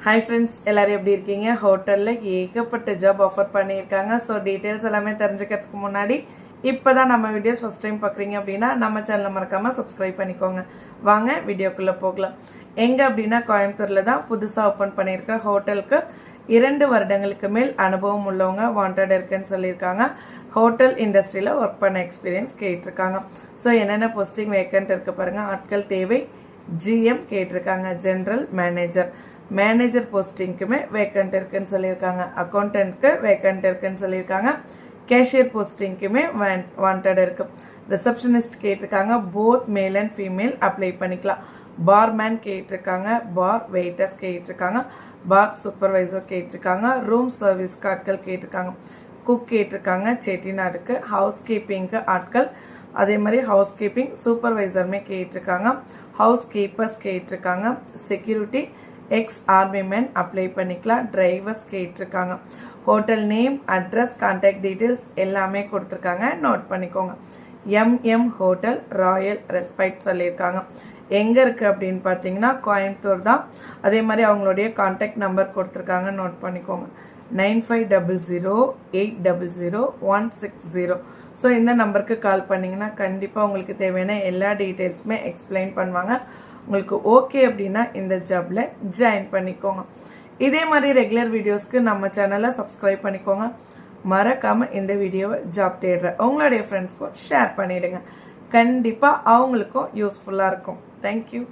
Hi friends, எல்லாரும் எப்படி இருக்கீங்க? ஹோட்டல்ல ஏகப்பட்ட ஜாப் ஆஃபர் பண்ணியிருக்காங்க. ஸோ டீட்டெயில்ஸ் எல்லாமே தெரிஞ்சுக்கிறதுக்கு முன்னாடி இப்போதான் நம்ம வீடியோஸ் ஃபர்ஸ்ட் டைம் பார்க்குறீங்க அப்படின்னா நம்ம சேனலை மறக்காம சப்ஸ்கிரைப் பண்ணிக்கோங்க. வாங்க வீடியோக்குள்ளே போகலாம். எங்கே அப்படின்னா கோயம்புத்தூரில் தான் புதுசாக ஓப்பன் பண்ணியிருக்கிற ஹோட்டலுக்கு 2 வருடங்களுக்கு மேல் அனுபவம் உள்ளவங்க வாண்டட் இருக்குன்னு சொல்லியிருக்காங்க. ஹோட்டல் இண்டஸ்ட்ரியில் ஒர்க் பண்ண எக்ஸ்பீரியன்ஸ் கேட்டிருக்காங்க. ஸோ என்னென்ன போஸ்டிங் வேக்கன்ட் இருக்கு பாருங்க. ஆட்கள் தேவை. GM கேட்டிருக்காங்க, ஜென்ரல் மேனேஜர். மேனேஜர் போஸ்டிங்க்குமே வேக்கன்ட் இருக்குன்னு சொல்லியிருக்காங்க. அக்கௌண்டன்ட்க்கு வேக்கன்ட் இருக்குன்னு சொல்லியிருக்காங்க. கேஷியர் போஸ்டிங்க்குமே வாண்டட் இருக்கு. ரிசப்ஷனிஸ்ட் கேட்டிருக்காங்க. Both male and female apply பண்ணிக்கலாம். பார்மேன் கேட்டிருக்காங்க. பார் வெயிட்டர்ஸ் கேட்டிருக்காங்க. பார் சூப்பர்வைசர் கேட்டிருக்காங்க. ரூம் சர்வீஸ் ஆட்கள் கேட்டிருக்காங்க. குக் கேட்டிருக்காங்க. செட்டிநாடுக்கு. ஹவுஸ் கீப்பிங்க்கு ஆட்கள், அதே மாதிரி ஹவுஸ் கீப்பிங் சூப்பர்வைசருமே கேட்டிருக்காங்க. ஹவுஸ் கீப்பர்ஸ் கேட்டிருக்காங்க. Security X army man apply பண்ணிக்கலாம். டிரைவர்ஸ் கேட்டிருக்காங்க. Hotel name, address, contact details எல்லாமே கொடுத்துருக்காங்க, நோட் பண்ணிக்கோங்க. எம்எம் ஹோட்டல் ராயல் ரெஸ்பெக்ட் சொல்லியிருக்காங்க. எங்கே இருக்குது அப்படின்னு பார்த்தீங்கன்னா கோயம்புத்தூர் தான். அதே மாதிரி அவங்களுடைய கான்டாக்ட் நம்பர் கொடுத்துருக்காங்க, நோட் பண்ணிக்கோங்க. 9500800160. ஸோ இந்த நம்பருக்கு கால் பண்ணிங்கன்னா கண்டிப்பாக உங்களுக்கு தேவையான எல்லா டீட்டெயில்ஸுமே எக்ஸ்பிளைன் பண்ணுவாங்க. உங்களுக்கு ஓகே அப்படின்னா இந்த ஜாப்ல ஜாயின் பண்ணிக்கோங்க. இதே மாதிரி ரெகுலர் வீடியோஸ்க்கு நம்ம சேனலை சப்ஸ்கிரைப் பண்ணிக்கோங்க. மறக்காம இந்த வீடியோவை ஜாப் தேடுற உங்களுடைய ஃப்ரெண்ட்ஸ்க்கும் ஷேர் பண்ணிடுங்க. கண்டிப்பாக அவங்களுக்கும் யூஸ்ஃபுல்லாக இருக்கும். தேங்க்யூ.